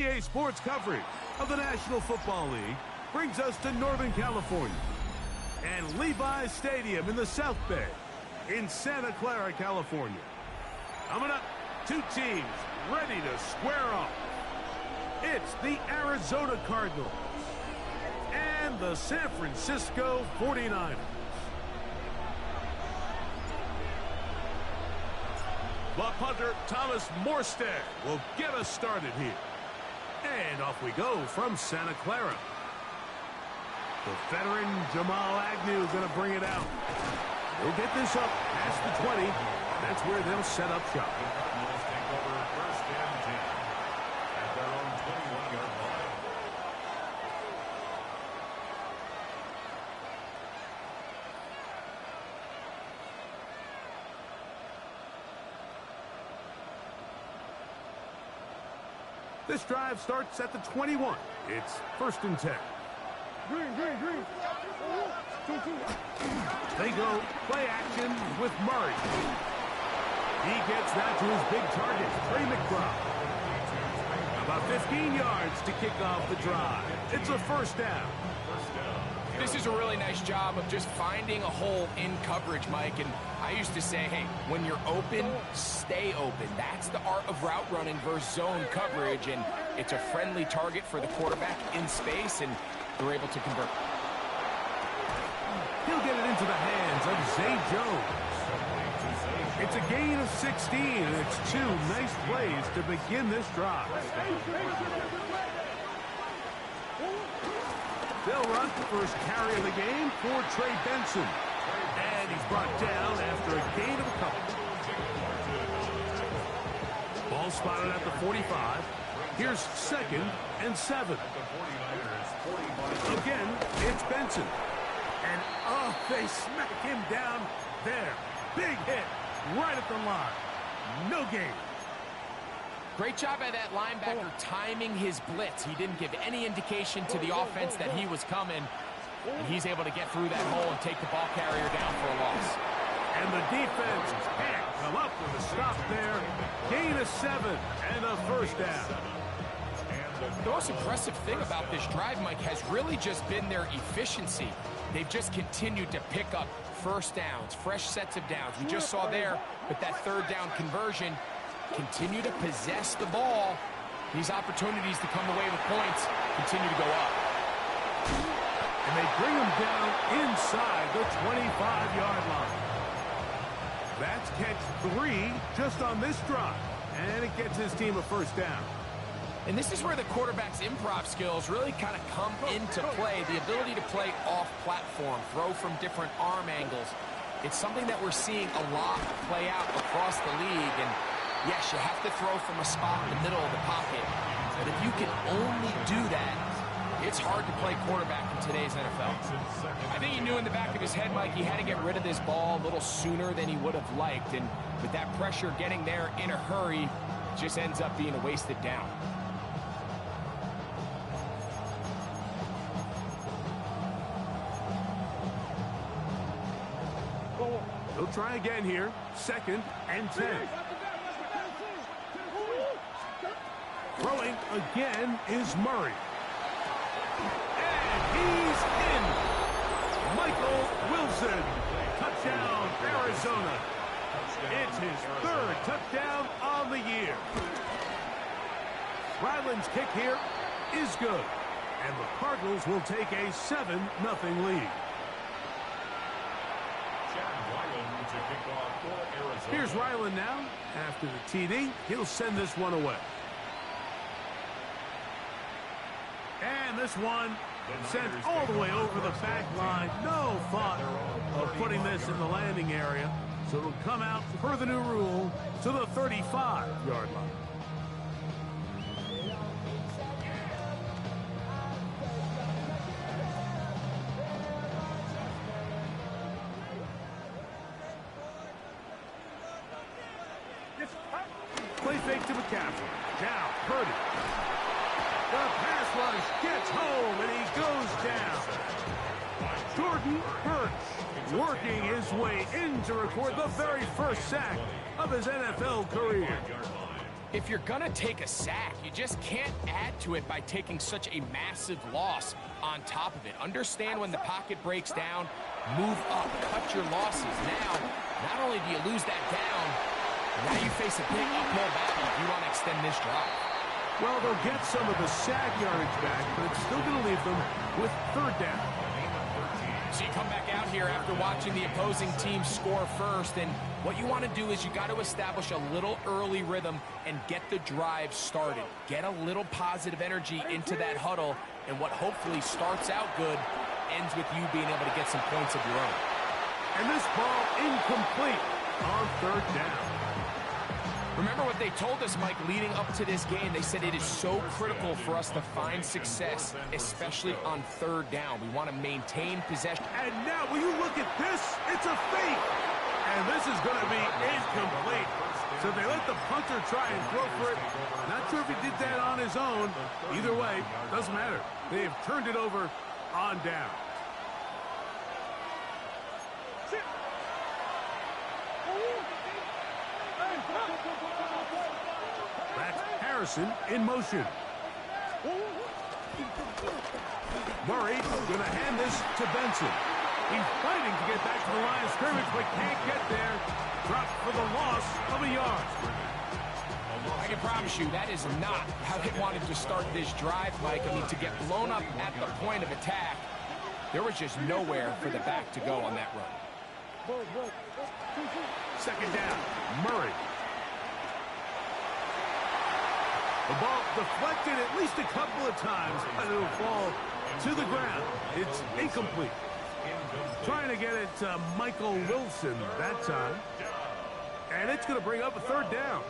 EA Sports coverage of the National Football League brings us to Northern California and Levi's Stadium in the South Bay in Santa Clara, California. Coming up, two teams ready to square off. It's the Arizona Cardinals and the San Francisco 49ers. The punter, Thomas Morstead, will get us started here. And off we go from Santa Clara. The veteran Jamal Agnew going to bring it out. He'll get this up past the 20. That's where they'll set up shop. This drive starts at the 21. It's 1st and 10. Green. They go play action with Murray. He gets that to his big target, Trey McBride. About 15 yards to kick off the drive. It's a 1st down. This is a really nice job of just finding a hole in coverage, Mike. And I used to say, hey, when you're open, stay open. That's the art of route running versus zone coverage. And it's a friendly target for the quarterback in space, and they're able to convert. He'll get it into the hands of Zay Jones. It's a gain of 16, and it's 2 nice plays to begin this drive. They'll run the first carry of the game for Trey Benson. And he's brought down after a gain of a couple. Ball spotted at the 45. Here's 2nd and 7. Again, it's Benson. And, oh, they smack him down there. Big hit right at the line. No gain. Great job by that linebacker timing his blitz. He didn't give any indication to the offense that he was coming, and he's able to get through that hole and take the ball carrier down for a loss. And the defense can't come up with a stop there. Gain of 7 and a 1st down. The most impressive thing about this drive, Mike, has really just been their efficiency. They've just continued to pick up 1st downs, fresh sets of downs. We just saw there with that 3rd down conversion. Continue to possess the ball. These opportunities to come away with points continue to go up. And they bring him down inside the 25-yard line. That's catch 3 just on this drive. And it gets his team a 1st down. And this is where the quarterback's improv skills really kind of come into play. The ability to play off-platform, throw from different arm angles. It's something that we're seeing a lot play out across the league. And yes, you have to throw from a spot in the middle of the pocket. But if you can only do that, it's hard to play quarterback in today's NFL. I think he knew in the back of his head, Mike, he had to get rid of this ball a little sooner than he would have liked. And with that pressure getting there in a hurry, it just ends up being a wasted down. They'll try again here. 2nd and 10. Throwing again is Murray. And he's in. Michael Wilson. Touchdown, Arizona. It's his 3rd touchdown on the year. Ryland's kick here is good. And the Cardinals will take a 7-0 lead. Here's Ryland now. After the TD, he'll send this one away. And this one sent all the way over the back line. No thought of putting this in the landing area. So it'll come out, per the new rule, to the 35-yard line. Play fake to McCaffrey. Now, Purdy. The pass rush gets home, and he goes down. Jordan Hurts working his way in to record the very first sack of his NFL career. If you're going to take a sack, you just can't add to it by taking such a massive loss on top of it. Understand when the pocket breaks down, move up, cut your losses. Now, not only do you lose that down, now you face a big uphill battle if you want to extend this drive. Well, they'll get some of the sack yardage back, but it's still going to leave them with third down. So you come back out here after watching the opposing team score first, and what you want to do is you got to establish a little early rhythm and get the drive started. Get a little positive energy into that huddle, and what hopefully starts out good ends with you being able to get some points of your own. And this ball incomplete on third down. Remember what they told us, Mike, leading up to this game. They said it is so critical for us to find success, especially on third down. We want to maintain possession. And now, will you look at this? It's a fake. And this is going to be incomplete. So they let the punter try and throw for it. Not sure if he did that on his own. Either way, doesn't matter. They have turned it over on down. That's Harrison in motion. Murray going to hand this to Benson. He's fighting to get back to the line of scrimmage, but can't get there. Dropped for the loss of a yard. I can promise you that is not how they wanted to start this drive, Mike. I mean, to get blown up at the point of attack, there was just nowhere for the back to go on that run. Second down, Murray. The ball deflected at least a couple of times, and it'll fall to the ground. It's incomplete. Trying to get it to Michael Wilson that time. And it's going to bring up a third down.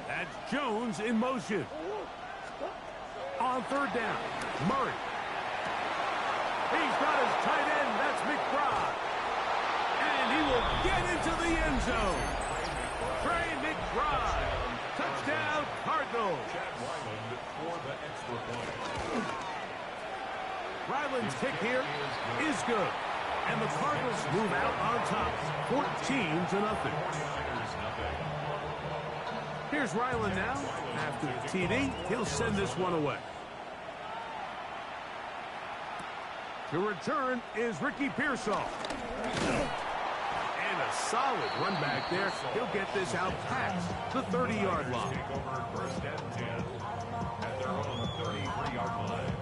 That's Jones in motion. On third down, Murray. He's got his tight end, that's McBride. And he will get into the end zone. Trey McBride. Touchdown, Cardinals. Ryland's kick here is good. And the Cardinals move out on top, 14-0. Here's Ryland now. After the TD, he'll send this one away. To return is Ricky Pearsall. And a solid run back there. He'll get this out past the 30-yard line. First and 10 at their own 33-yard line.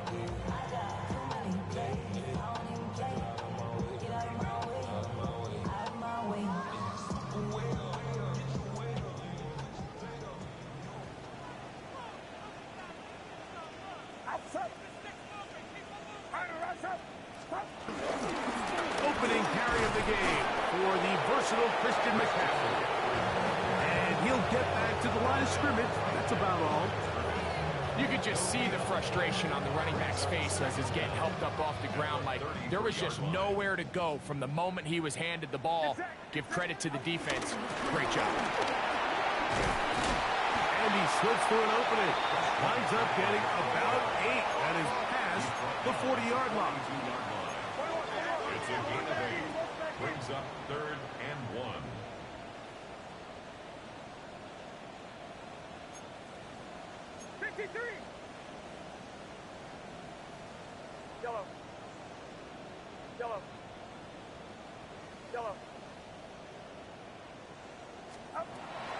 Opening carry of the game for the versatile Christian McCaffrey. And he'll get back to the line of scrimmage. That's about all. You could just see the frustration on the running back's face as he's getting helped up off the ground. Like, there was just nowhere to go from the moment he was handed the ball. Give credit to the defense. Great job. And he slips through an opening. Winds up getting about 8. That is past the 40-yard line. It's a gain of 8. Brings up 3rd and 1. Yellow. Yellow. Yellow.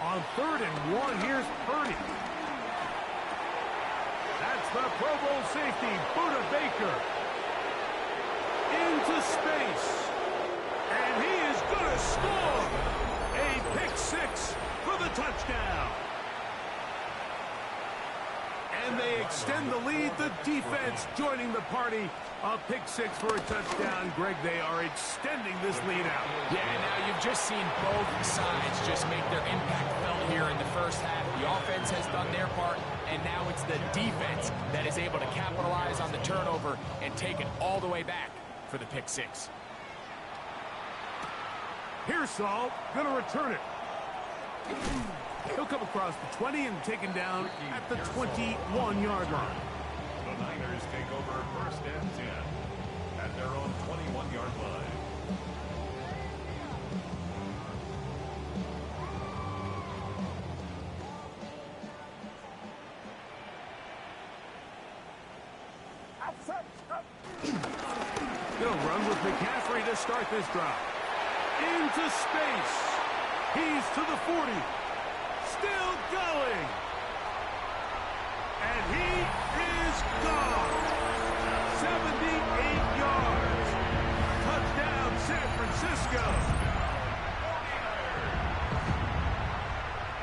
On 3rd and 1, here's Purdy. That's the Pro Bowl safety, Buda Baker. Into space. And he is going to score. A pick 6 for the touchdown. And they extend the lead. The defense joining the party. A pick 6 for a touchdown. Greg, they are extending this lead out. Yeah, now you've just seen both sides just make their impact felt here in the first half. The offense has done their part, and now it's the defense that is able to capitalize on the turnover and take it all the way back for the pick 6. Pearsall going to return it. He'll come across the 20 and taken down at the 21-yard line. The Niners take over first and 10 at their own 21-yard line. Gonna run with McCaffrey to start this drive. Into space. He's to the 40. Still going. And he is gone. 78 yards. Touchdown, San Francisco.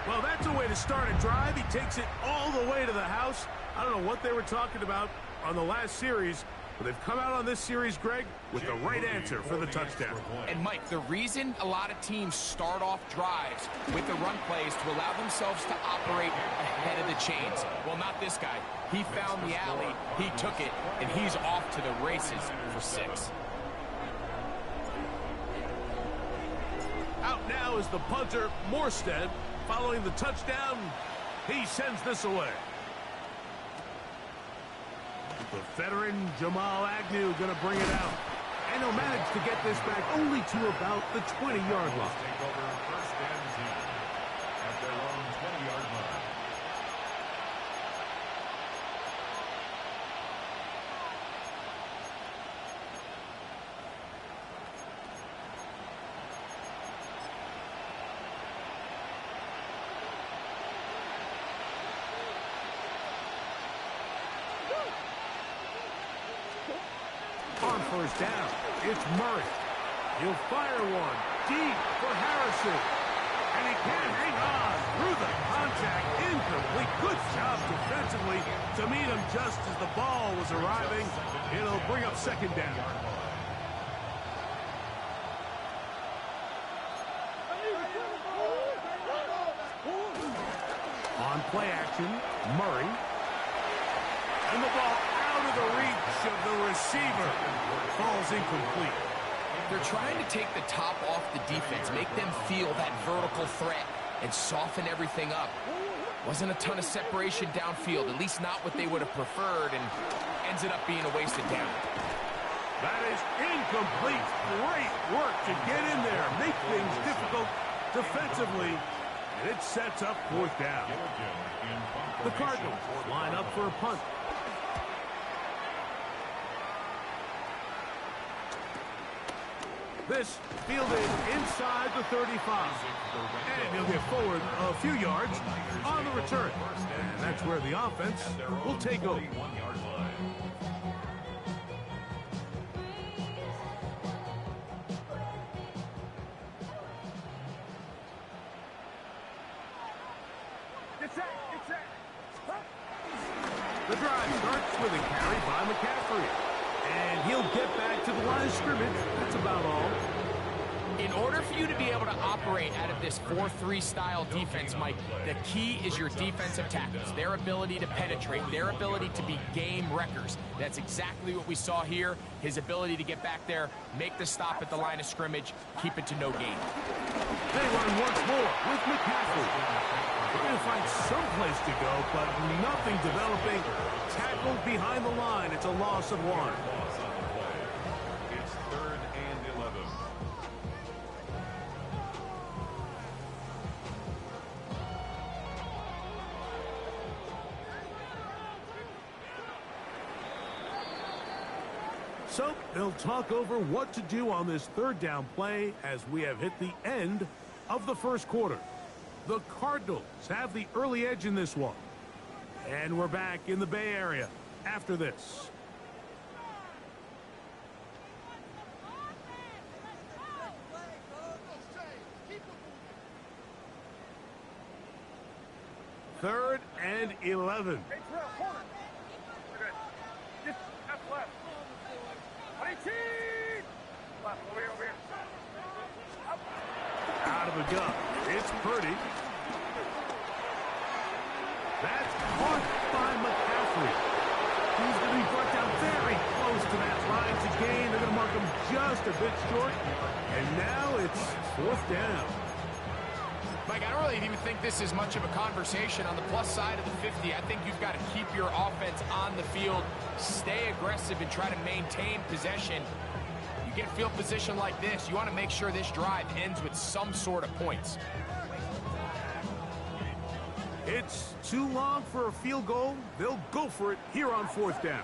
Well, that's a way to start a drive. He takes it all the way to the house. I don't know what they were talking about on the last series, but they've come out on this series, Greg, with the right answer for the touchdown. And, Mike, the reason a lot of teams start off drives with the run plays to allow themselves to operate ahead of the chains. Well, not this guy. He found the alley, he took it, and he's off to the races for 6. Out now is the punter, Morstead. Following the touchdown, he sends this away. The veteran Jamal Agnew going to bring it out. And he'll manage to get this back only to about the 20-yard line. Take over first and 10 at their own 20-yard line. On first down, it's Murray. He'll fire one deep for Harrison. And he can't hang on through the contact. Incomplete. Good job defensively to meet him just as the ball was arriving. It'll bring up second down. On play action, Murray. And the ball out of the reach of the receiver. Falls incomplete. They're trying to take the top off the defense, make them feel that vertical threat, and soften everything up. Wasn't a ton of separation downfield, at least not what they would have preferred, and ends it up being a wasted down. That is incomplete. Great work to get in there, make things difficult defensively, and it sets up fourth down. The Cardinals line up for a punt. This fielded inside the 35. And he'll get forward a few yards on the return. And that's where the offense will take over. The drive starts with a carry by McCaffrey. And he'll get back to the line of scrimmage. That's about all. In order for you to be able to operate out of this 4-3 style defense, Mike, the key is your defensive tackles, their ability to penetrate, their ability to be game wreckers. That's exactly what we saw here, his ability to get back there, make the stop at the line of scrimmage, keep it to no gain. They run once more with McCaffrey. Trying to find some place to go, but nothing developing. Tackled behind the line. It's a loss of 1. It's 3rd and 11. So they'll talk over what to do on this third down play as we have hit the end of the first quarter. The Cardinals have the early edge in this one. And we're back in the Bay Area after this. Third and 11. Hey, Terrell, hold it. We're good. Just left. 18! Left, over here. Up. Out of the gun. It's Purdy. That's caught by McCaffrey. He's going to be brought down very close to that line to gain. They're going to mark him just a bit short. And now it's fourth down. Mike, I don't really even think this is much of a conversation. On the plus side of the 50, I think you've got to keep your offense on the field, stay aggressive, and try to maintain possession. You get field position like this, you want to make sure this drive ends with some sort of points. It's too long for a field goal. They'll go for it here on 4th down.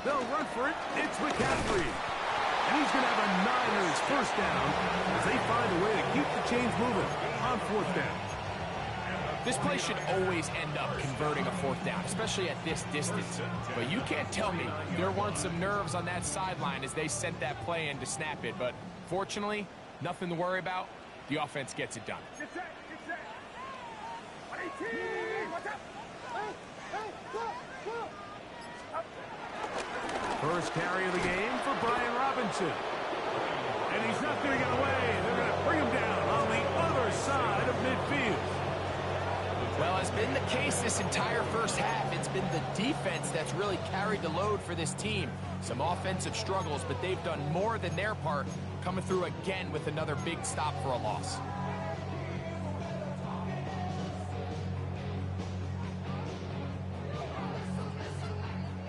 They'll run for it. It's McCaffrey. And he's going to have a Niners first down as they find a way to keep the chains moving on 4th down. This play should always end up converting a 4th down, especially at this distance. But you can't tell me there weren't some nerves on that sideline as they sent that play in to snap it. But fortunately, nothing to worry about. The offense gets it done. Get set, get set. 118, watch out. First carry of the game for Brian Robinson. And he's not going to get away. They're going to bring him down on the other side of midfield. Well, as been the case this entire first half, it's been the defense that's really carried the load for this team. Some offensive struggles, but they've done more than their part, coming through again with another big stop for a loss.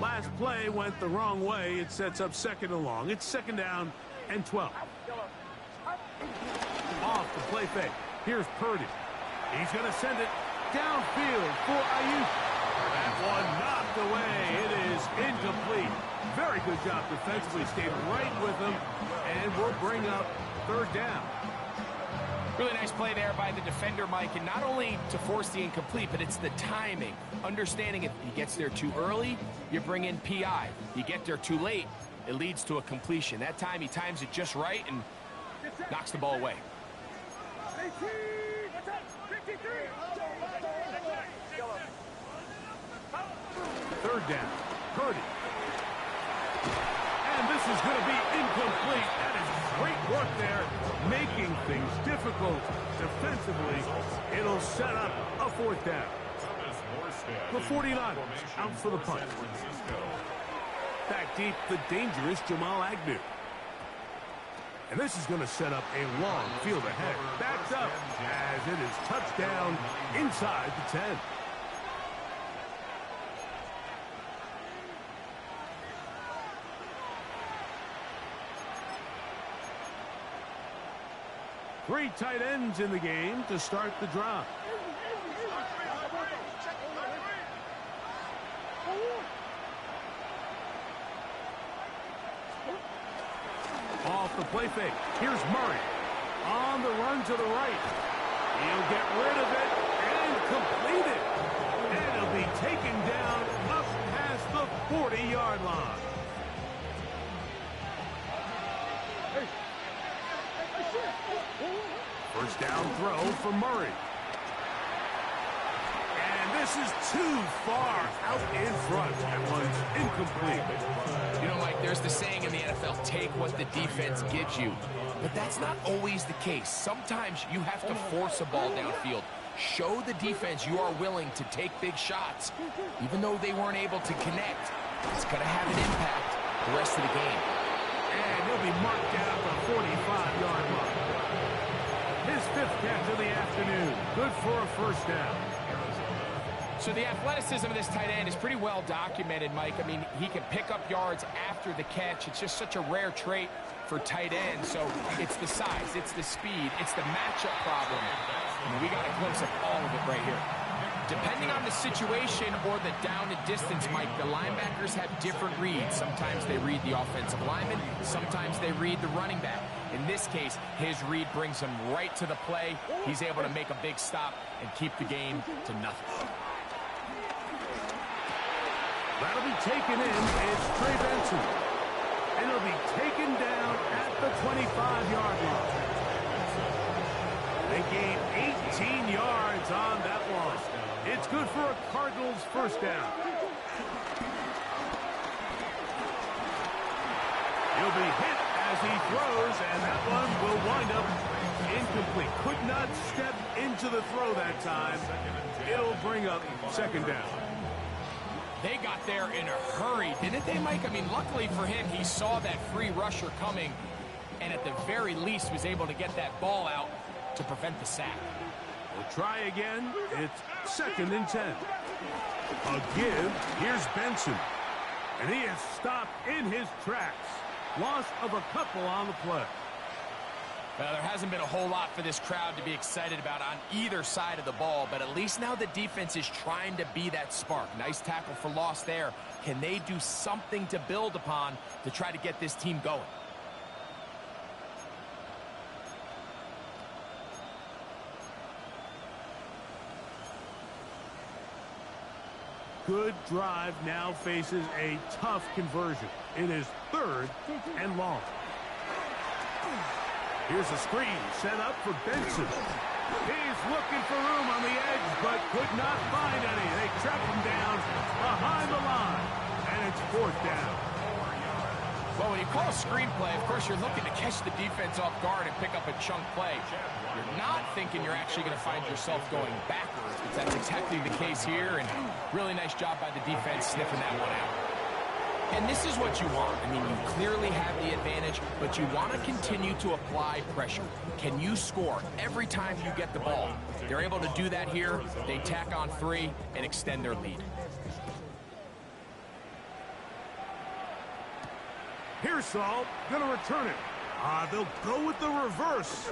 Last play went the wrong way. It sets up 2nd and long. It's 2nd down and 12. Off the play fake. Here's Purdy. He's going to send it downfield for Ayuk. That one knocked away. It is incomplete. Very good job defensively. Stayed right with him and will bring up 3rd down. Really nice play there by the defender, Mike, and not only to force the incomplete, but it's the timing. Understanding if he gets there too early, you bring in PI. You get there too late, it leads to a completion. That time he times it just right and knocks the ball away. 3rd down. Purdy. And this is going to be incomplete. That is great work there, making things difficult defensively. It'll set up a 4th down. The 49ers out for the punt. Back deep, the dangerous Jamal Agnew. And this is going to set up a long field ahead. Backed up as it is touchdown inside the 10. Three tight ends in the game to start the drive. Off the play fake. Here's Murray. On the run to the right. He'll get rid of it and complete it. And it'll be taken down up past the 40-yard line. First down throw for Murray. And this is too far out in front. That one's incomplete. You know, Mike, there's the saying in the NFL, take what the defense gives you. But that's not always the case. Sometimes you have to force a ball downfield. Show the defense you are willing to take big shots. Even though they weren't able to connect, it's going to have an impact the rest of the game. And he'll be marked down at the 45-yard line. His 5th catch of the afternoon. Good for a first down. So the athleticism of this tight end is pretty well documented, Mike. I mean, he can pick up yards after the catch. It's just such a rare trait for tight ends. So it's the size, it's the speed, it's the matchup problem. And we got a glimpse of all of it right here. Depending on the situation or the down and distance, Mike, the linebackers have different reads. Sometimes they read the offensive lineman. Sometimes they read the running back. In this case, his read brings him right to the play. He's able to make a big stop and keep the game to nothing. That'll be taken in. It's Trey Benson. And it'll be taken down at the 25-yard line. They gain 18 yards on that one. It's good for a Cardinals first down. He'll be hit as he throws, and that one will wind up incomplete. Could not step into the throw that time. It'll bring up 2nd down. They got there in a hurry, didn't they, Mike? I mean, luckily for him, he saw that free rusher coming, and at the very least was able to get that ball out to prevent the sack. We'll try again. It's 2nd and 10. A give. Here's Benson. And he is stopped in his tracks. Loss of a couple on the play. Well, there hasn't been a whole lot for this crowd to be excited about on either side of the ball, but at least now the defense is trying to be that spark. Nice tackle for loss there. Can they do something to build upon to try to get this team going? Good drive now faces a tough conversion. It is 3rd and long. Here's a screen set up for Benson. He's looking for room on the edge, but could not find any. They track him down behind the line, and it's 4th down. Well, when you call a screenplay, of course, you're looking to catch the defense off guard and pick up a chunk play. You're not thinking you're actually going to find yourself going backwards, but that's exactly the case here, and really nice job by the defense sniffing that one out. And this is what you want. I mean, you clearly have the advantage, but you want to continue to apply pressure. Can you score every time you get the ball? They're able to do that here. They tack on 3 and extend their lead. Pearsall going to return it. They'll go with the reverse.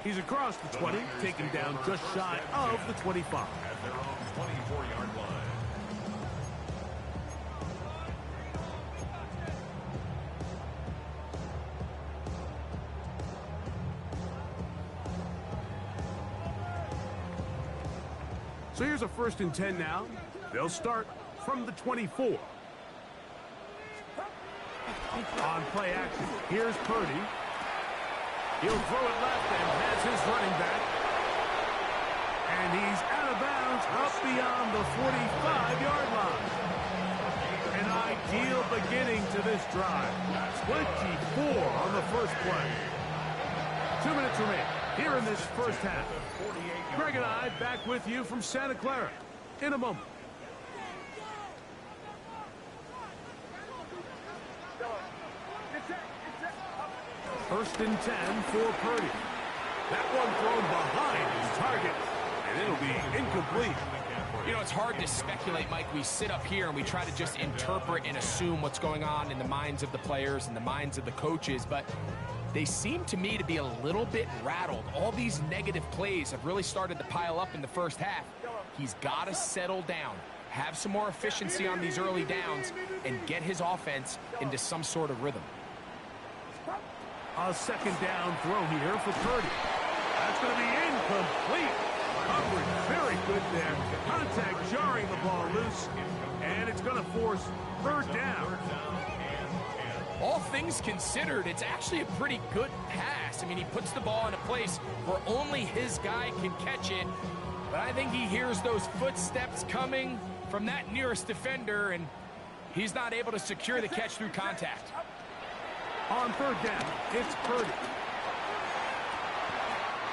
He's across the 20, taken down just shy of the 25. At their own 24-yard line. So here's a 1st and 10 now. They'll start from the 24. On play action, here's Purdy. He'll throw it left and has his running back. And he's out of bounds up beyond the 45-yard line. An ideal beginning to this drive. 24 on the first play. 2 minutes remain here in this first half. Greg and I back with you from Santa Clara in a moment. First and 10 for Purdy. That one thrown behind his target, and it'll be incomplete. You know, it's hard to speculate, Mike. We sit up here and we try to just interpret and assume what's going on in the minds of the players and the minds of the coaches, but they seem to me to be a little bit rattled. All these negative plays have really started to pile up in the first half. He's got to settle down, have some more efficiency on these early downs, and get his offense into some sort of rhythm. A 2nd down throw here for Purdy. That's going to be incomplete. Coverage very good there. Contact jarring the ball loose, and it's going to force 3rd down. All things considered, it's actually a pretty good pass. I mean, he puts the ball in a place where only his guy can catch it, but I think he hears those footsteps coming from that nearest defender, and he's not able to secure the catch through contact. On 3rd down, it's Purdy.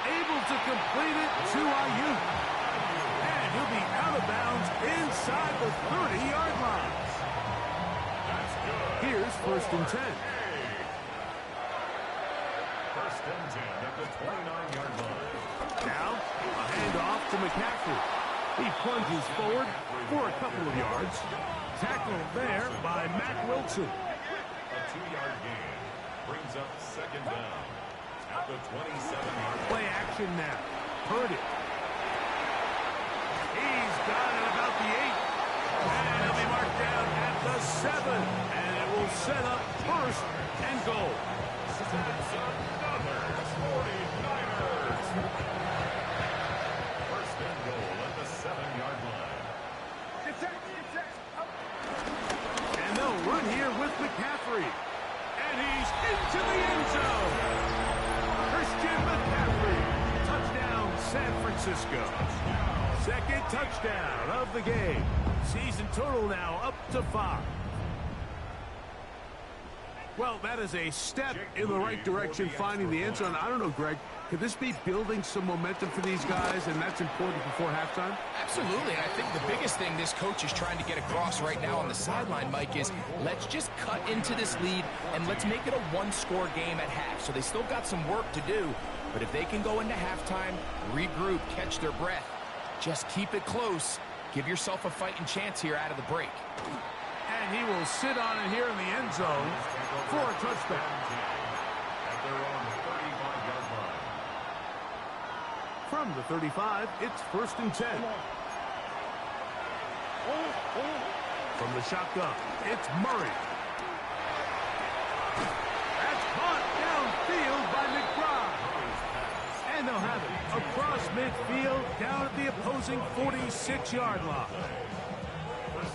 Able to complete it to Ayuk. And he'll be out of bounds inside the 30-yard line. Here's 1st and 10. 1st and 10 at the 29-yard line. Now, a handoff to McCaffrey. He plunges forward for a couple of yards. Tackled there by Mack Wilson. A 2-yard gain brings up 2nd down at the 27-yard line. Play action now. Purdy. He's got it about the 8. And he'll be marked down at the 7. And it will set up 1st and goal. Another 49ers. 1st and goal at the 7-yard line. And they'll run here with McCaffrey. And he's into the end zone. Christian McCaffrey. Touchdown, San Francisco. 2nd touchdown of the game. Season total now up to 5. Well, that is a step in the right direction, finding the end zone. I don't know, Greg. Could this be building some momentum for these guys, and that's important before halftime? Absolutely, and I think the biggest thing this coach is trying to get across right now on the sideline, Mike, is let's just cut into this lead, and let's make it a one-score game at half. So they still got some work to do, but if they can go into halftime, regroup, catch their breath, just keep it close, give yourself a fighting chance here out of the break. And he will sit on it here in the end zone for a touchdown. At their own 35-yard line. From the 35, it's 1st and 10. From the shotgun, it's Murray. That's caught downfield by McBride. And they'll have it across midfield down at the opposing 46-yard line.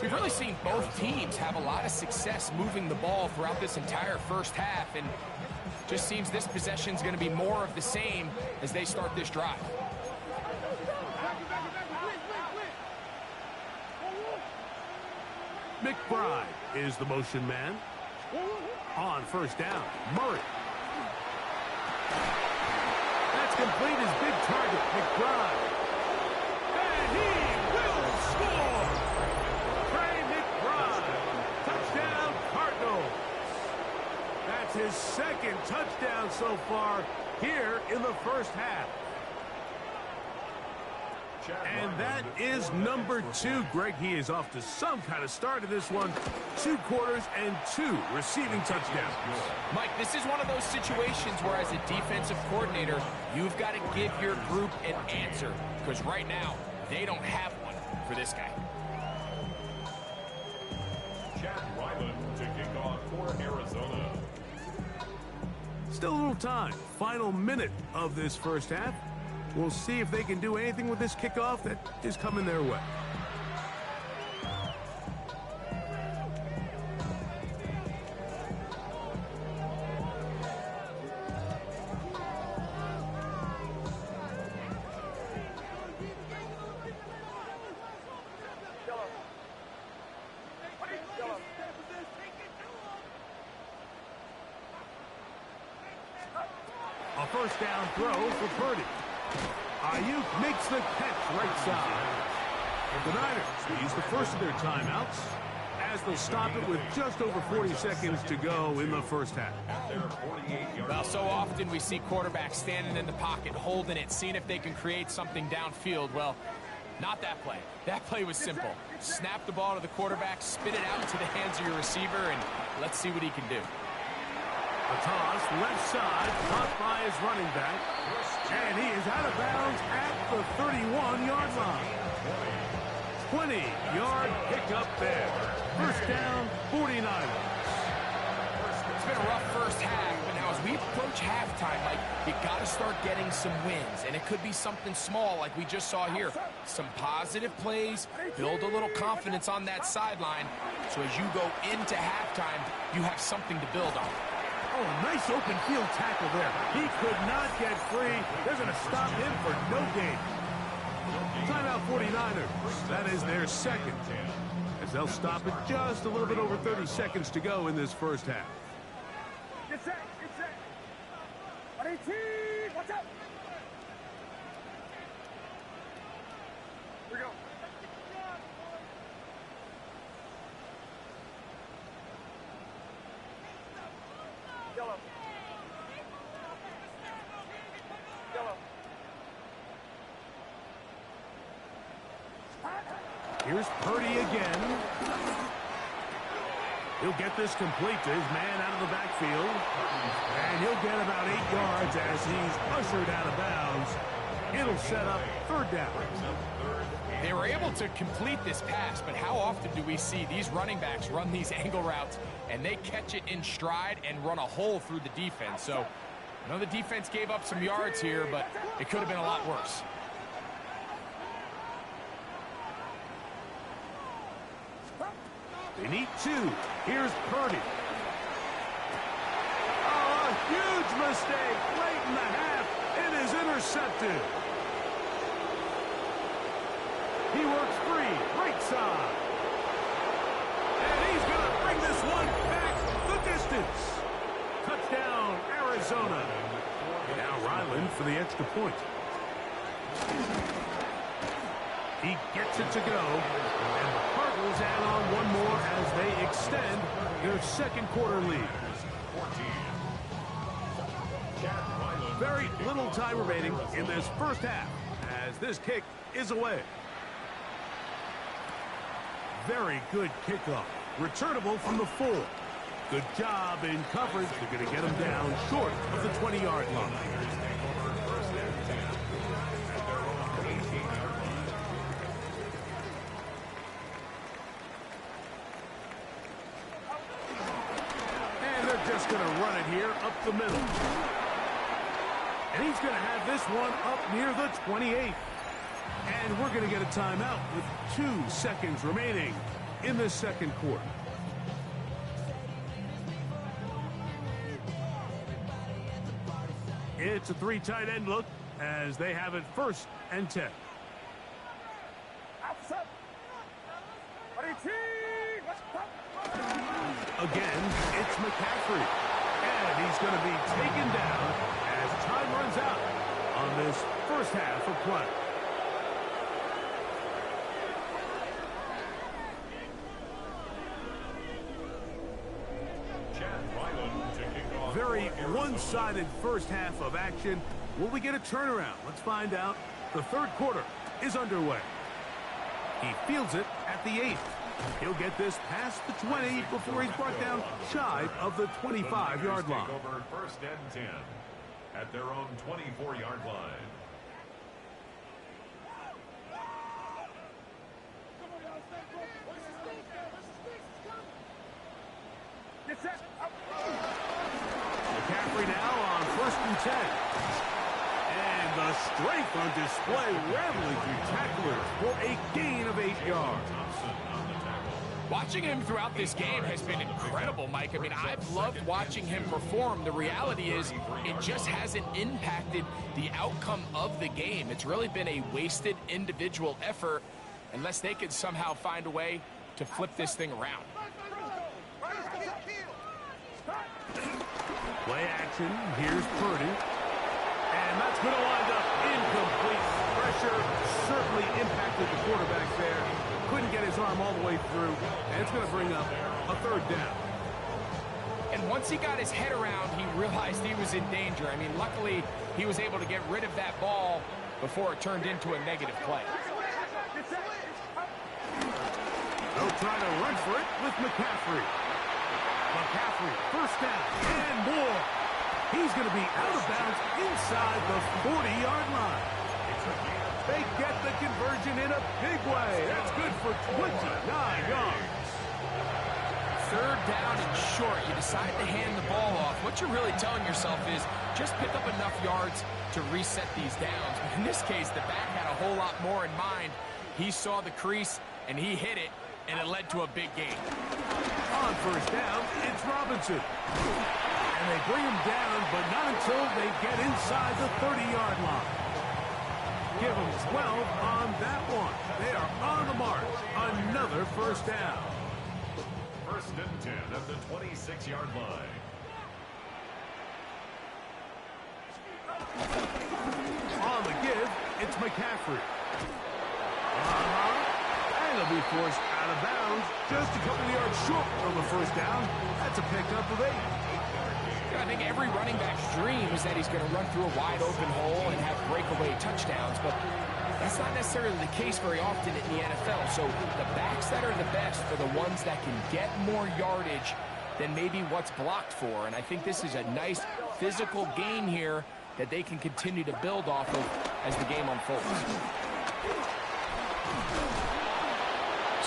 We've really seen both teams have a lot of success moving the ball throughout this entire first half, and just seems this possession is going to be more of the same as they start this drive. McBride is the motion man. On 1st down, Murray. That's complete, his big target, McBride. And he will score! Touchdown, Cardinals. That's his 2nd touchdown so far here in the first half. And that is number 2. Greg, he is off to some kind of start in this one. 2 quarters and 2 receiving touchdowns. Mike, this is one of those situations where as a defensive coordinator, you've got to give your group an answer. Because right now, they don't have one for this guy. To kick off for Arizona. Still a little time. Final minute of this first half. We'll see if they can do anything with this kickoff that is coming their way. A 1st down throw for Purdy. Ayuk makes the catch right side. The Niners use the first of their timeouts as they'll stop it with just over 40 seconds to go in the first half. Well, so often we see quarterbacks standing in the pocket, holding it, seeing if they can create something downfield. Well, not that play. That play was simple. Snap the ball to the quarterback, spit it out into the hands of your receiver, and let's see what he can do. A toss, left side, caught by his running back. And he is out of bounds at the 31-yard line. 20-yard pickup there. 1st down, 49ers. It's been a rough first half, but now as we approach halftime, Mike, you got to start getting some wins. And it could be something small like we just saw here. Some positive plays, build a little confidence on that sideline. So as you go into halftime, you have something to build on. Oh, nice open field tackle there. He could not get free. They're going to stop him for no gain. Timeout 49ers. That is their 2nd. As they'll stop it just a little bit over 30 seconds to go in this first half. Get set, get set. 118, watch out. Here we go. Yellow. Yellow. Here's Purdy again. He'll get this complete to his man out of the backfield. And he'll get about 8 yards as he's ushered out of bounds. It'll set up 3rd down. They were able to complete this pass, but how often do we see these running backs run these angle routes and they catch it in stride and run a hole through the defense? So I know the defense gave up some yards here, but it could have been a lot worse. They need 2. Here's Purdy. Oh, a huge mistake late in the half. It is intercepted. He works free, right side. And he's going to bring this one back the distance. Touchdown, Arizona. Now Ryland for the extra point. He gets it to go. And the Cardinals add on one more as they extend their second quarter lead. Very little time remaining in this first half as this kick is away. Very good kickoff. Returnable from the 4. Good job in coverage. They're going to get him down short of the 20-yard line. And they're just going to run it here up the middle. And he's going to have this one up near the 28. And we're going to get a timeout with 2 seconds remaining in this second quarter. It's a 3 tight end look as they have it 1st and 10. Again, it's McCaffrey. And he's going to be taken down as time runs out on this first half of play. Very one-sided first half of action. Will we get a turnaround? Let's find out. The third quarter is underway. He fields it at the 8. He'll get this past the 20 before he's brought down shy of the 25-yard line. Over 1st and 10 at their own 24-yard line. McCaffrey now on 1st and 10. And the strength on display, rambling through tacklers for a gain of 8 yards. Watching him throughout this game has been incredible, Mike. I mean, I've loved watching him perform. The reality is it just hasn't impacted the outcome of the game. It's really been a wasted individual effort unless they could somehow find a way to flip this thing around. Play action. Here's Purdy. And that's going to wind up incomplete. Pressure certainly impacted the quarterback there. Couldn't get his arm all the way through. And it's going to bring up a 3rd down. And once he got his head around, he realized he was in danger. I mean, luckily, he was able to get rid of that ball before it turned into a negative play. They'll try to run for it with McCaffrey. McCaffrey, 1st down and more. He's going to be out of bounds inside the 40-yard line. They get the conversion in a big way. That's good for 29 yards. 3rd down and short. You decide to hand the ball off. What you're really telling yourself is just pick up enough yards to reset these downs. But in this case, the back had a whole lot more in mind. He saw the crease, and he hit it, and it led to a big gain. On 1st down, it's Robinson. And they bring him down, but not until they get inside the 30-yard line. Give them 12 on that one. They are on the march. Another 1st down. 1st and 10 at the 26-yard line. On the give, it's McCaffrey. And he'll be forced out of bounds. Just a couple yards short of the 1st down. That's a pickup of 8. I think every running back's dream is that he's going to run through a wide open hole and have breakaway touchdowns, but that's not necessarily the case very often in the NFL. So the backs that are the best are the ones that can get more yardage than maybe what's blocked for. And I think this is a nice physical gain here that they can continue to build off of as the game unfolds.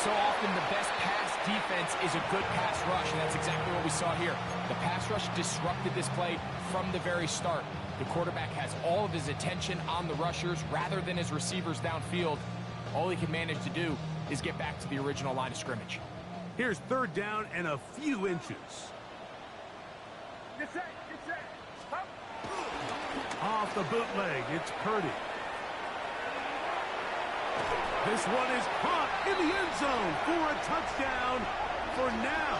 So often the best pass defense is a good pass rush, and that's exactly what we saw here. The pass rush disrupted this play from the very start. The quarterback has all of his attention on the rushers rather than his receivers downfield. All he can manage to do is get back to the original line of scrimmage. Here's 3rd down and a few inches. Off the bootleg, it's Purdy. This one is caught in the end zone for a touchdown for now.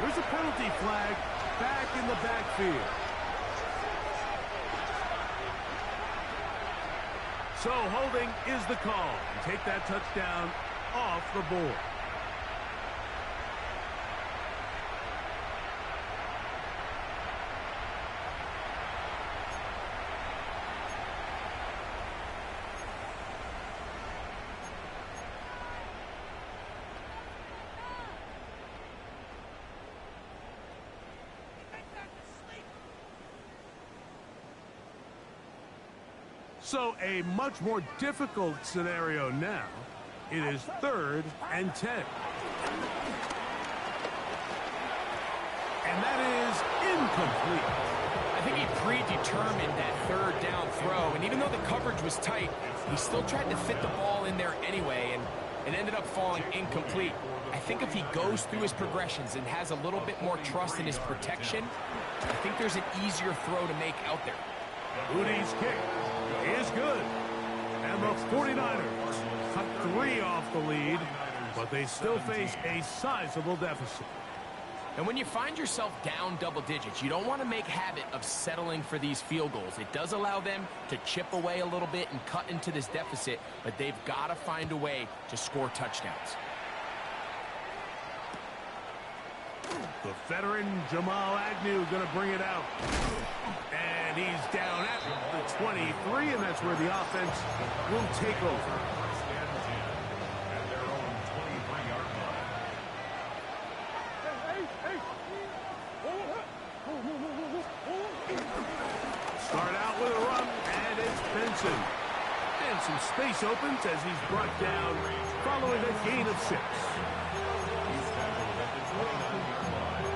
There's a penalty flag, back in the backfield. So holding is the call. Take that touchdown off the board. So a much more difficult scenario now. It is 3rd and 10. And that is incomplete. I think he predetermined that 3rd down throw, and even though the coverage was tight, he still tried to fit the ball in there anyway, and it ended up falling incomplete. I think if he goes through his progressions and has a little bit more trust in his protection, I think there's an easier throw to make out there. Moody's kick is good. And the 49ers cut 3 off the lead, but they still face a sizable deficit. And when you find yourself down double digits, you don't want to make habit of settling for these field goals. It does allow them to chip away a little bit and cut into this deficit, but they've got to find a way to score touchdowns. The veteran Jamal Agnew going to bring it out. And he's down at the 23, and that's where the offense will take over. At their own 23-yard line. Start out with a run, and it's Benson. And some space opens as he's brought down following a gain of 6. He's tackled at the 29-yard line.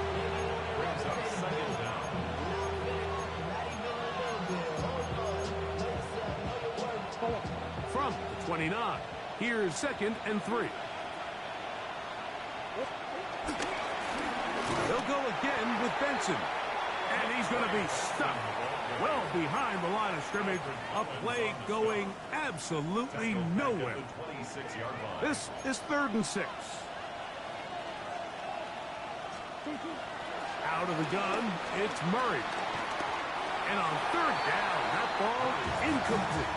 Brings up 2nd down. From the 29, here's 2nd and 3. They'll go again with Benson. And he's going to be stuck well behind the line of scrimmage. A play going absolutely nowhere. This is 3rd and 6. Out of the gun, it's Murray. And on 3rd down, that ball is incomplete.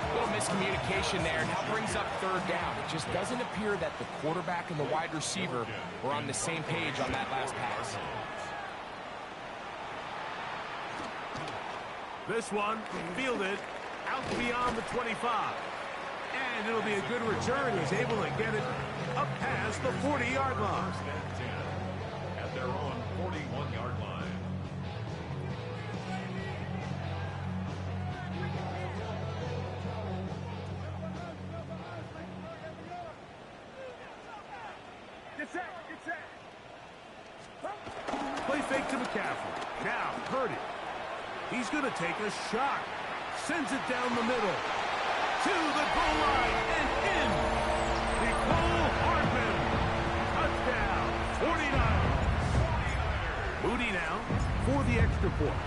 A little miscommunication there. Now brings up 3rd down. It just doesn't appear that the quarterback and the wide receiver were on the same page on that last pass. This one fielded out beyond the 25. And it'll be a good return. He's able to get it up past the 40-yard line. At their own 41-yard line. Play fake to McCaffrey. Now Purdy. He's going to take a shot. Sends it down the middle. To the goal line and in. Nicole Hardman. Touchdown. 49ers. Moody now for the extra point.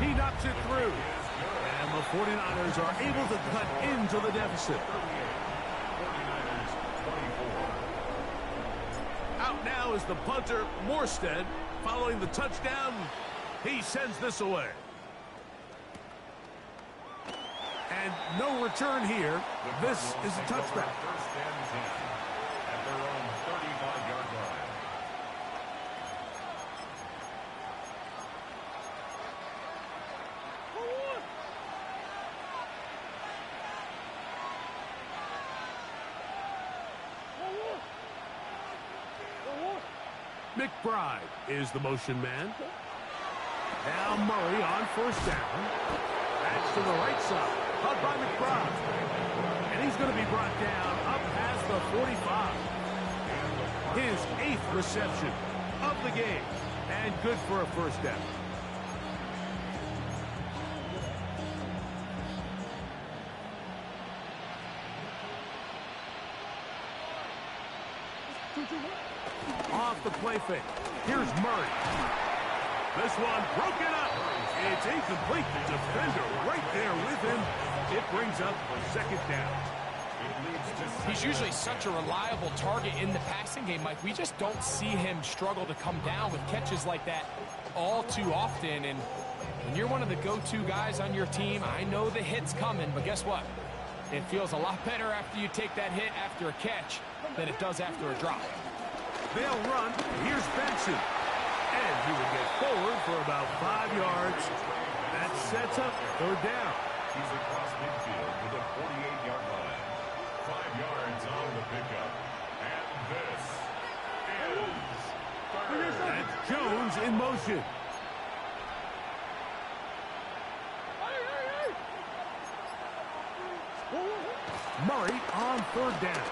He knocks it through. And the 49ers are able to cut into the deficit. 49ers 24. Out now is the punter, Morstead. Following the touchdown, he sends this away. And no return here. This is a touchback. 1st and 10. At their own 35-yard line. McBride is the motion man. Now Murray on 1st down. That's to the right side. Caught by McBride. And he's going to be brought down up past the 45. His 8th reception of the game. And good for a 1st down. Off the play fake. Here's Murray. This one broken up. It's incomplete. The defender right there with him. It brings up 2nd down. He's usually such a reliable target in the passing game, Mike. We just don't see him struggle to come down with catches like that all too often. And when you're one of the go-to guys on your team, I know the hit's coming, but guess what? It feels a lot better after you take that hit after a catch than it does after a drop. They'll run. Here's Benson. And he will get forward for about 5 yards. That sets up third down. He's across midfield with a 48-yard line. 5 yards on the pickup. And this is third. That's Jones in motion. Murray on third down.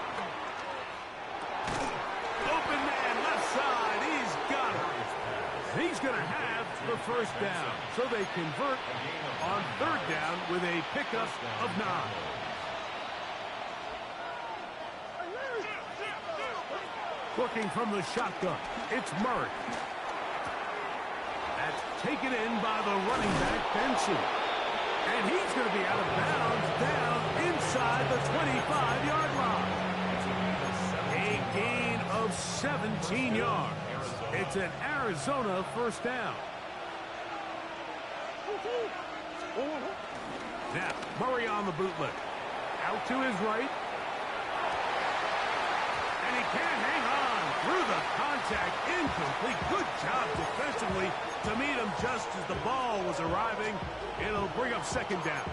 Open man, left side. He's got it. He's going to have the first down. So they convert on third down with a pickup of 9. Working from the shotgun, it's Murray. That's taken in by the running back, Benson. And he's going to be out of bounds down inside the 25-yard line. A gain of 17 yards. It's an Arizona first down. Now, Murray on the bootleg. Out to his right. And he can't hang on through the contact. Incomplete. Good job defensively to meet him just as the ball was arriving. It'll bring up second down.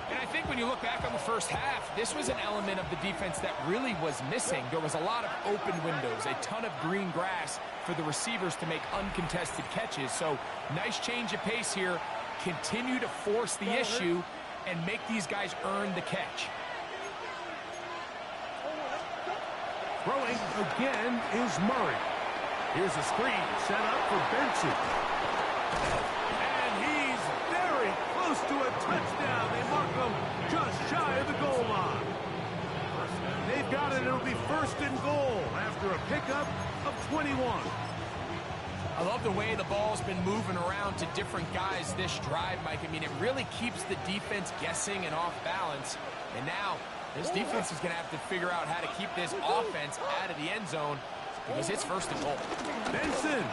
And I think when you look back on the first half, this was an element of the defense that really was missing. There was a lot of open windows, a ton of green grass for the receivers to make uncontested catches. So nice change of pace here. Continue to force the issue and make these guys earn the catch. Throwing again is Murray. Here's a screen set up for Benson. And he's very close to a touchdown. They mark him just shy of the goal line. They've got it. It'll be first and goal after a pickup of 21. I love the way the ball's been moving around to different guys this drive, Mike. I mean, it really keeps the defense guessing and off balance. And now this defense is going to have to figure out how to keep this offense out of the end zone because it's first and goal. Benson,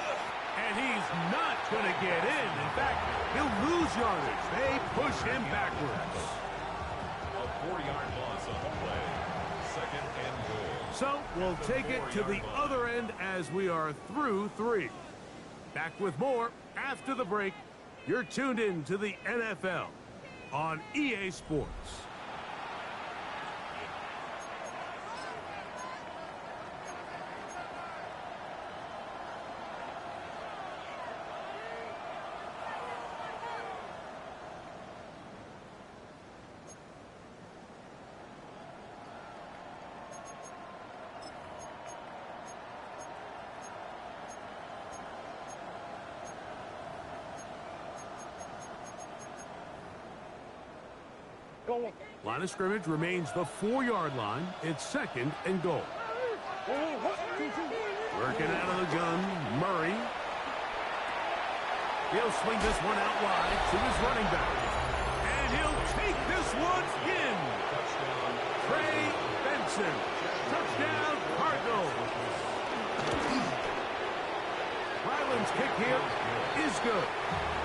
and he's not going to get in. In fact, he'll lose yardage. They push him backwards. A 40-yard loss on the play. Second and goal. So we'll take it to the other end as we are through 3. Back with more after the break. You're tuned in to the NFL on EA Sports. Line of scrimmage remains the 4-yard line. It's second and goal. Working out of the gun, Murray. He'll swing this one out wide to his running back. And he'll take this one in. Trey Benson. Touchdown, Cardinals. Ryland's kick here is good.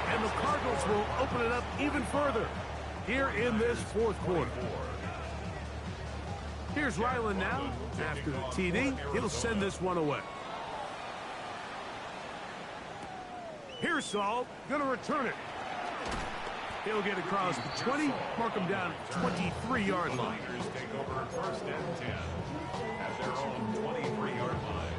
And the Cardinals will open it up even further here in this fourth quarter. Here's Ryland now. After the TD, he'll send this one away. Here's Saul, going to return it. He'll get across the 20, mark him down at 23-yard line. Take over first and 10 at their own 23-yard line.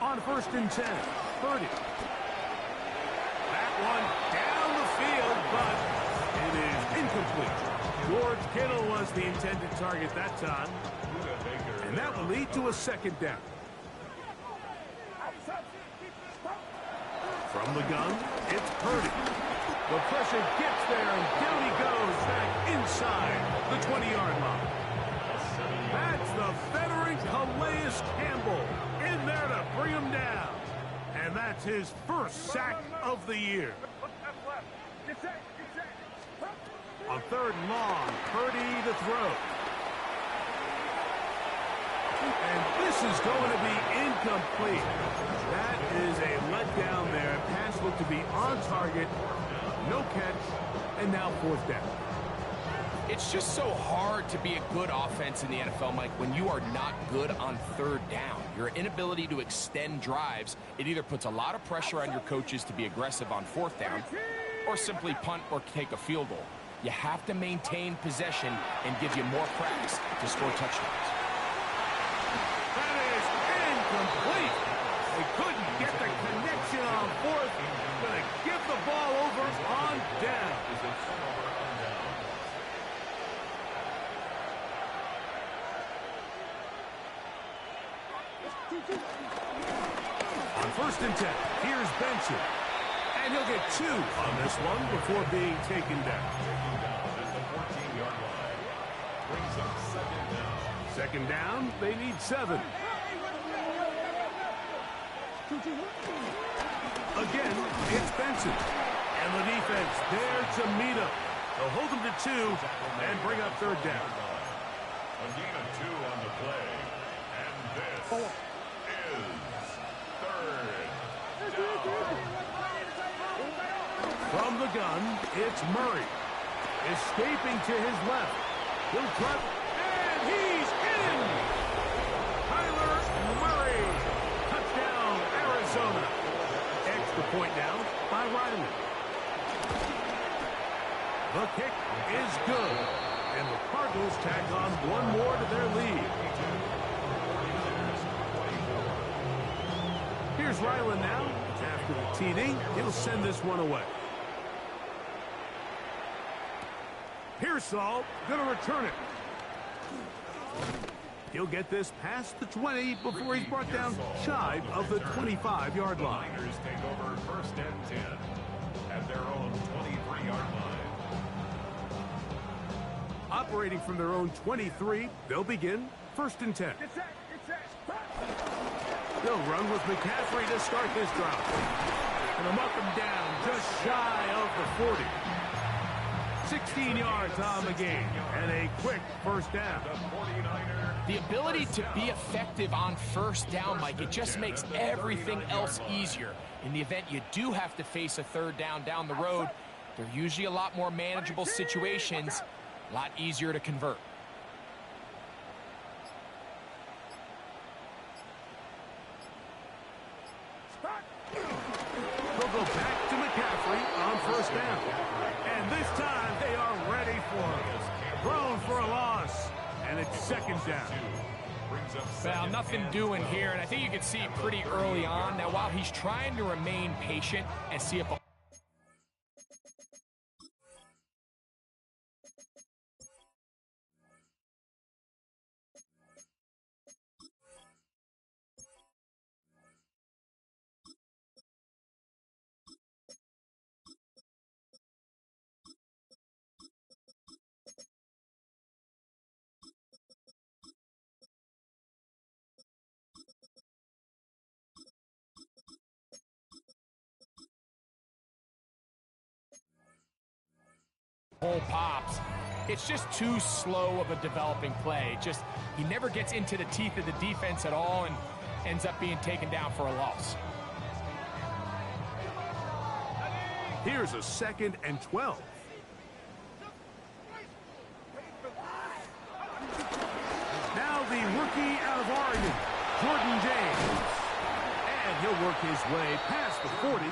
On first and 10, 30. That one down the field, but it is incomplete. George Kittle was the intended target that time. And that will lead to a second down. From the gun, it's Purdy. The pressure gets there, and down he goes back inside the 20-yard line. That's the veteran That's his first sack of the year. Get set, get set. On third and long, Purdy to throw. And this is going to be incomplete. That is a letdown there. Pass looked to be on target. No catch. And now fourth down. It's just so hard to be a good offense in the NFL, Mike, when you are not good on third down. Your inability to extend drives, it either puts a lot of pressure on your coaches to be aggressive on fourth down or simply punt or take a field goal. You have to maintain possession and give you more cracks to score touchdowns. That is incomplete. They couldn't get the connection on fourth. Going to give the ball over on down. On first and 10, here's Benson. And he'll get 2 on this one before being taken down. At the 14-yard line. Brings up second down. Second down, they need 7. Again, it's Benson. And the defense there to meet him. They'll hold him to 2 and bring up third down. A gain of 2 on the play. And this is third down. From the gun, it's Murray. Escaping to his left. He'll cut, and he's in! Kyler Murray. Touchdown, Arizona. Extra point now by Riley. The kick is good. And the Cardinals tack on one more to their lead. Here's Ryland now. After the TD, he'll send this one away. Pearsall going to return it. He'll get this past the 20 before he's brought down shy of the 25-yard line. Niners take over first and 10 at their own 23-yard line. Operating from their own 23, they'll begin first and 10. Get set, get set. They'll run with McCaffrey to start this drive. And they'll mark him down just shy of the 40. 16 yards on the game and a quick first down. The ability to be effective on first down, Mike, it just makes everything else easier. In the event you do have to face a third down the road, they're usually a lot more manageable situations, a lot easier to convert. They'll go back to McCaffrey on first down. And this time they are ready for it. Thrown for a loss. And it's second down. Well, nothing doing here, and I think you can see pretty early on. Now, while he's trying to remain patient and see if hole pops. It's just too slow of a developing play. He never gets into the teeth of the defense at all and ends up being taken down for a loss. Here's a second and 12. Now the rookie out of Oregon, Jordan James. And he'll work his way past the 40.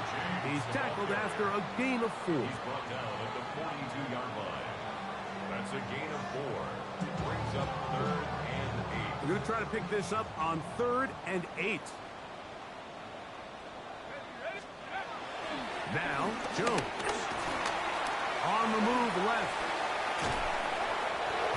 He's tackled after a gain of 4. He's brought down at the 42-yard line. That's a gain of 4. It brings up third and 8. We're going to try to pick this up on third and 8. Now, Jones. On the move left.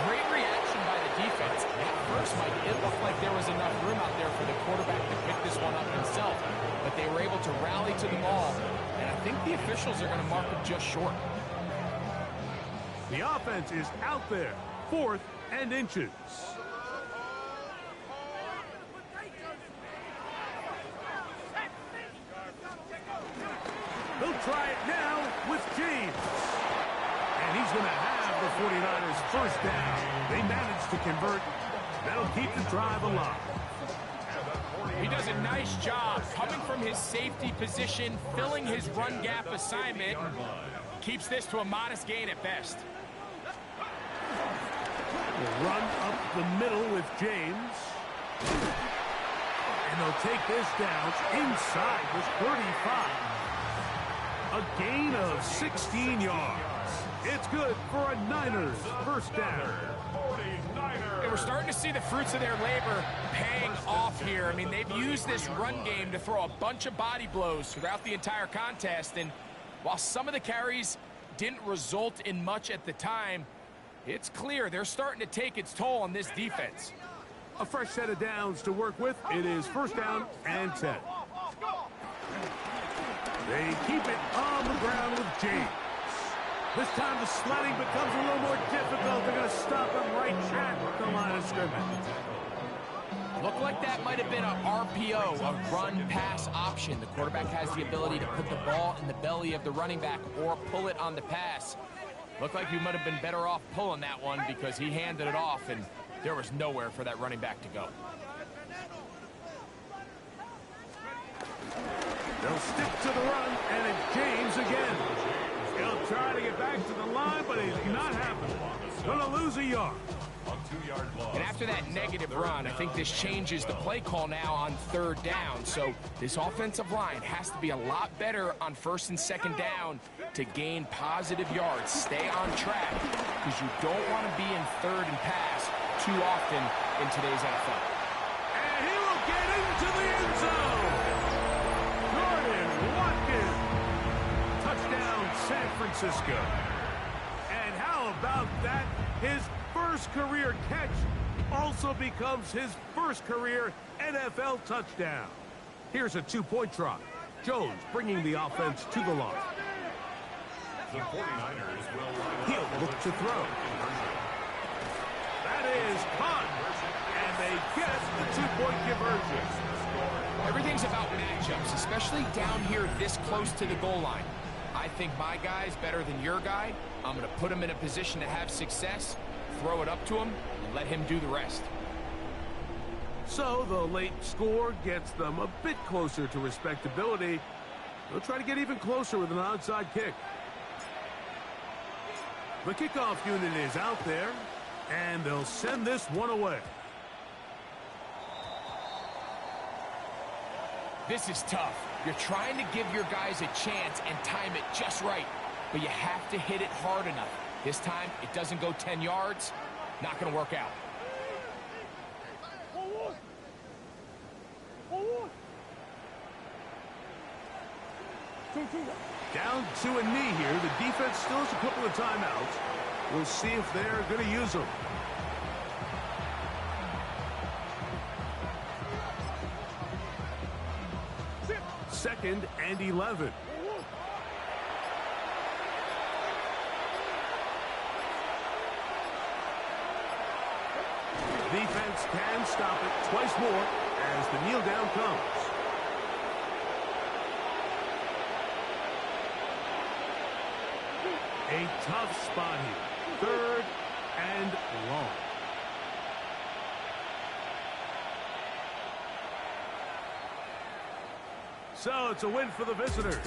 Great reaction by the defense. At first, Mike, it looked like there was enough room out there for the quarterback to pick this one up himself. But they were able to rally to the ball. And I think the officials are going to mark him just short. The offense is out there. 4th and inches. try it now with James. And he's going to have the 49ers first down. They managed to convert. That'll keep the drive alive. He does a nice job coming from his safety position, filling his run gap assignment, and keeps this to a modest gain at best. We'll run up the middle with James. And they'll take this down inside the 35. A gain of 16 yards. It's good for a Niners first down. And we're starting to see the fruits of their labor paying off here. I mean, they've used this run game to throw a bunch of body blows throughout the entire contest. And while some of the carries didn't result in much at the time, it's clear they're starting to take its toll on this defense. A fresh set of downs to work with. It is first down and 10. They keep it on the ground with James. This time the sledding becomes a little more difficult. They're going to stop him right at the line of scrimmage. Looked like that might have been a RPO, a run-pass option. The quarterback has the ability to put the ball in the belly of the running back or pull it on the pass. Looked like he might have been better off pulling that one because he handed it off, and there was nowhere for that running back to go. They'll stick to the run, and it's James again. He'll try to get back to the line, but he's not happening. Gonna lose a yard. And after that negative run, I think this changes the play call now on third down. So this offensive line has to be a lot better on first and second down to gain positive yards. Stay on track because you don't want to be in third and pass too often in today's NFL. And he will get into the end zone. Jordan Watkins. Touchdown, San Francisco. And how about that? His first career catch also becomes his first career NFL touchdown. Here's a two-point try. Jones bringing the offense to the line. The 49ers will He'll look to throw. That is caught. And they get the two-point conversion. Everything's about matchups, especially down here this close to the goal line. I think my guy's better than your guy. I'm going to put him in a position to have success, throw it up to him, and let him do the rest. So the late score gets them a bit closer to respectability. They'll try to get even closer with an onside kick. The kickoff unit is out there, and they'll send this one away. This is tough. You're trying to give your guys a chance and time it just right, but you have to hit it hard enough. This time, it doesn't go 10 yards. Not going to work out. Down to a knee here. The defense still has a couple of timeouts. We'll see if they're going to use them. Second and 11. Defense can stop it twice more as the kneel down comes. A tough spot here. Third and long. So it's a win for the visitors.